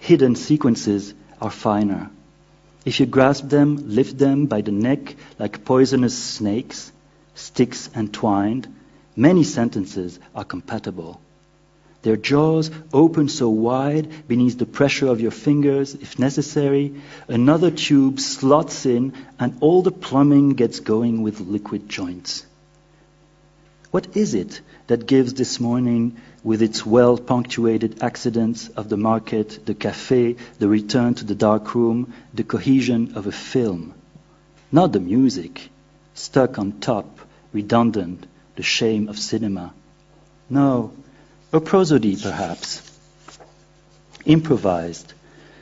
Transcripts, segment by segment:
hidden sequences are finer. If you grasp them, lift them by the neck like poisonous snakes, sticks entwined, many sentences are compatible. Their jaws open so wide beneath the pressure of your fingers, if necessary, another tube slots in and all the plumbing gets going with liquid joints. What is it that gives this morning, with its well-punctuated accidents of the market, the café, the return to the dark room, the cohesion of a film? Not the music, stuck on top, redundant, the shame of cinema. No, a prosody perhaps, improvised,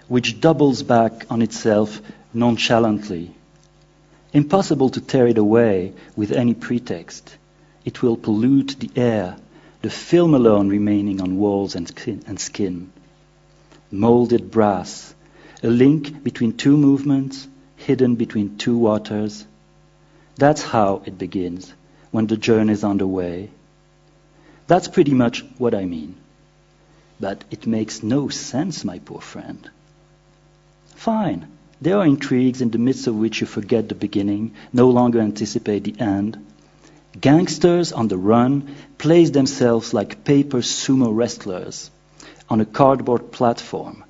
which doubles back on itself nonchalantly. Impossible to tear it away with any pretext. It will pollute the air, the film alone remaining on walls and skin. Molded brass, a link between two movements, hidden between two waters. That's how it begins, when the journey is underway. That's pretty much what I mean. But it makes no sense, my poor friend. Fine, there are intrigues in the midst of which you forget the beginning, no longer anticipate the end. Gangsters on the run place themselves like paper sumo wrestlers on a cardboard platform.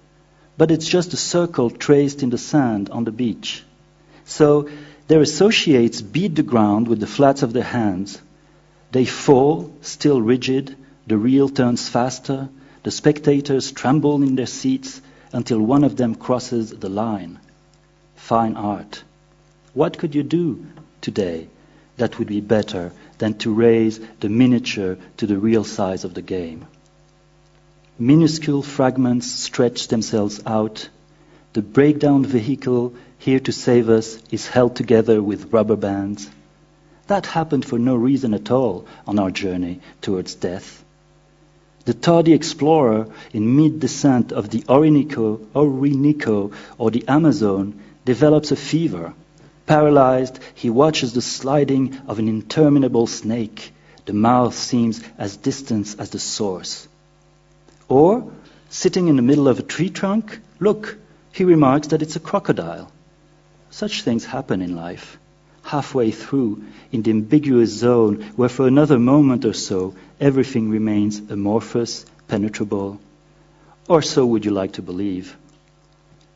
But it's just a circle traced in the sand on the beach. So their associates beat the ground with the flats of their hands. They fall, still rigid, the reel turns faster, the spectators tremble in their seats until one of them crosses the line. Fine art. What could you do today that would be better than to raise the miniature to the real size of the game? Minuscule fragments stretch themselves out. The breakdown vehicle here to save us is held together with rubber bands. That happened for no reason at all on our journey towards death. The tardy explorer in mid-descent of the Orinoco or the Amazon develops a fever. Paralyzed, he watches the sliding of an interminable snake. The mouth seems as distant as the source. Or, sitting in the middle of a tree trunk, look, he remarks that it's a crocodile. Such things happen in life. Halfway through, in the ambiguous zone where for another moment or so everything remains amorphous, penetrable. Or so would you like to believe.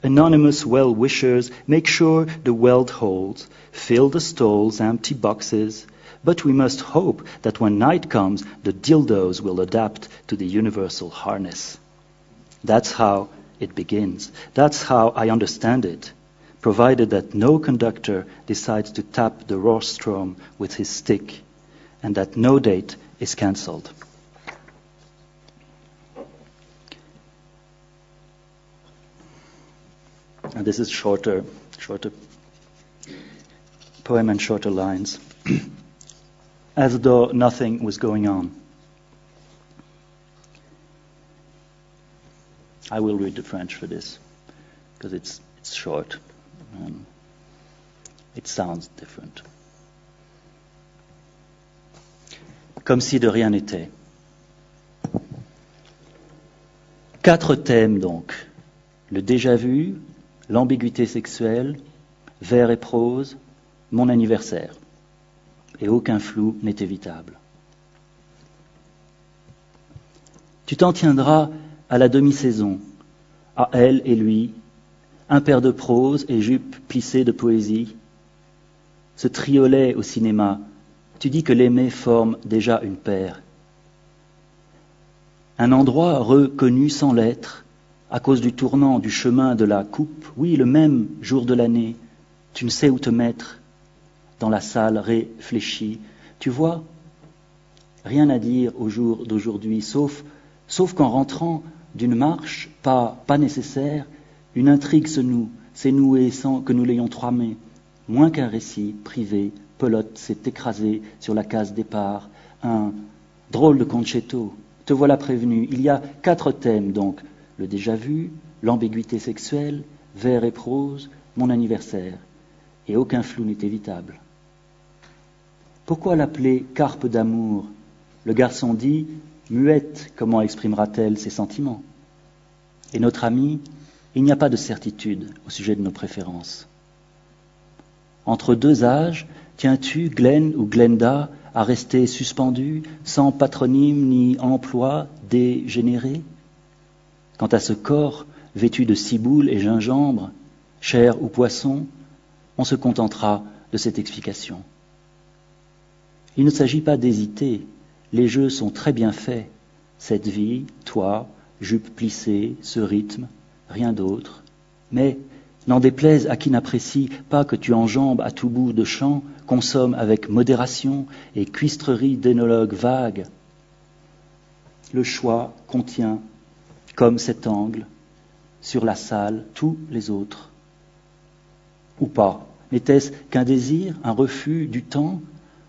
Anonymous well-wishers make sure the weld holds, fill the stalls, empty boxes, but we must hope that when night comes, the dildos will adapt to the universal harness. That's how it begins. That's how I understand it, provided that no conductor decides to tap the rostrum with his stick, and that no date is cancelled. And this is shorter poem and shorter lines, as though nothing was going on. I will read the French for this, because it's short. It sounds different. Comme si de rien n'était. 4 thèmes donc. Le déjà-vu, l'ambiguïté sexuelle, vers et prose, mon anniversaire. Et aucun flou n'est évitable. Tu t'en tiendras à la demi-saison, à elle et lui, un paire de prose et jupe plissée de poésie. Ce triolet au cinéma, tu dis que l'aimer forme déjà une paire. Un endroit reconnu sans lettres, à cause du tournant du chemin de la coupe, oui, le même jour de l'année, tu ne sais où te mettre, dans la salle réfléchie. Tu vois, rien à dire au jour d'aujourd'hui, sauf qu'en rentrant d'une marche, pas nécessaire, une intrigue s'est nouée sans que nous l'ayons tramée. Moins qu'un récit privé, pelote s'est écrasée sur la case départ. Un drôle de concetto. Te voilà prévenu. Il y a 4 thèmes, donc. Le déjà-vu, l'ambiguïté sexuelle, vers et prose, mon anniversaire. Et aucun flou n'est évitable. Pourquoi l'appeler carpe d'amour? Le garçon dit, muette, comment exprimera-t-elle ses sentiments? Et notre amie, Il n'y a pas de certitude au sujet de nos préférences. Entre deux âges, tiens-tu, Glenn ou Glenda, à rester suspendu, sans patronyme ni emploi dégénéré? Quant à ce corps vêtu de ciboule et gingembre, chair ou poisson, on se contentera de cette explication. Il ne s'agit pas d'hésiter, les jeux sont très bien faits. Cette vie, toi, jupe plissée, ce rythme, rien d'autre. Mais n'en déplaise à qui n'apprécie pas que tu enjambes à tout bout de champ, consomme avec modération et cuistrerie d'énologue vague. Le choix contient, comme cet angle, sur la salle, tous les autres. Ou pas. N'était-ce qu'un désir, un refus du temps?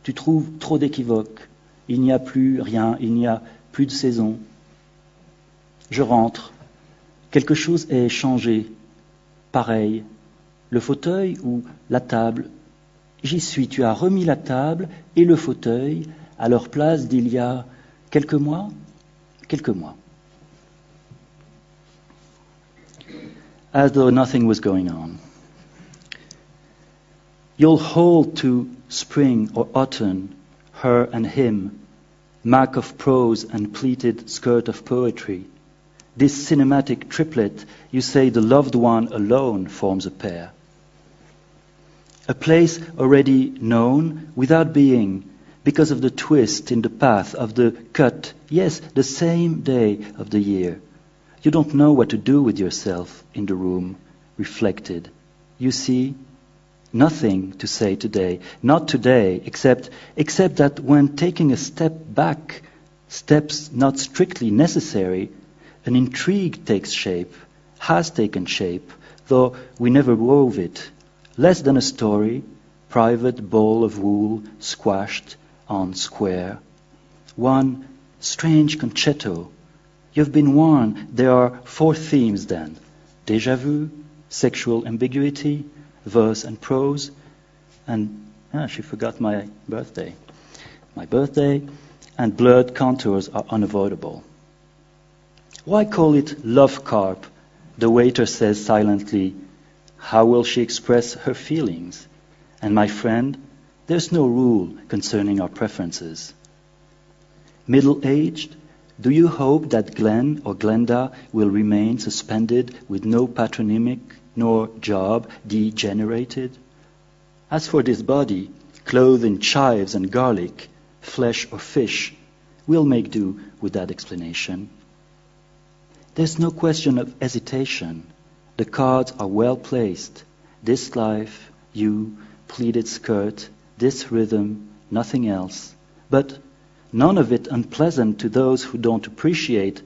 Tu trouves trop d'équivoques. Il n'y a plus rien, il n'y a plus de saison. Je rentre. Quelque chose est changé. Pareil. Le fauteuil ou la table? J'y suis. Tu as remis la table et le fauteuil à leur place d'il y a quelques mois? Quelques mois. As though nothing was going on. You'll hold to spring or autumn, her and him, mac of prose and pleated skirt of poetry. This cinematic triplet, you say the loved one alone forms a pair. A place already known without being, because of the twist in the path of the cut, yes, the same day of the year. You don't know what to do with yourself in the room, reflected. You see, nothing to say today, not today, except that when taking a step back, steps not strictly necessary, an intrigue takes shape, has taken shape, though we never wove it. Less than a story, private ball of wool squashed on square. One strange concetto. You've been warned there are 4 themes then. Déjà vu, sexual ambiguity, verse and prose, and she forgot my birthday. My birthday and blurred contours are unavoidable. Why call it love carp? The waiter says silently. How will she express her feelings? And my friend, there's no rule concerning our preferences. Middle-aged, do you hope that Glenn or Glenda will remain suspended with no patronymic nor job degenerated? As for this body, clothed in chives and garlic, flesh or fish, we'll make do with that explanation. There's no question of hesitation. The cards are well placed. This life, you, pleated skirt, this rhythm, nothing else. But none of it unpleasant to those who don't appreciate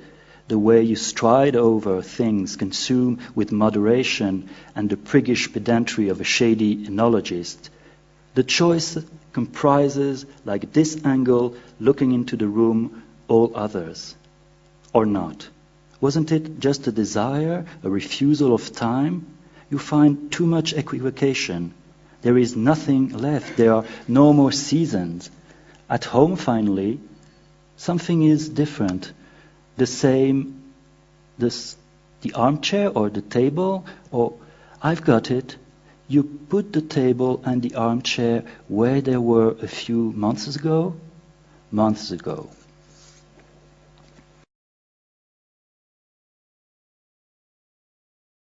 the way you stride over things, consume with moderation and the priggish pedantry of a shady enologist. The choice comprises, like this angle, looking into the room, all others. Or not. Wasn't it just a desire, a refusal of time? You find too much equivocation. There is nothing left. There are no more seasons. At home, finally, something is different. The same, the armchair or the table, or I've got it. You put the table and the armchair where they were a few months ago. Months ago.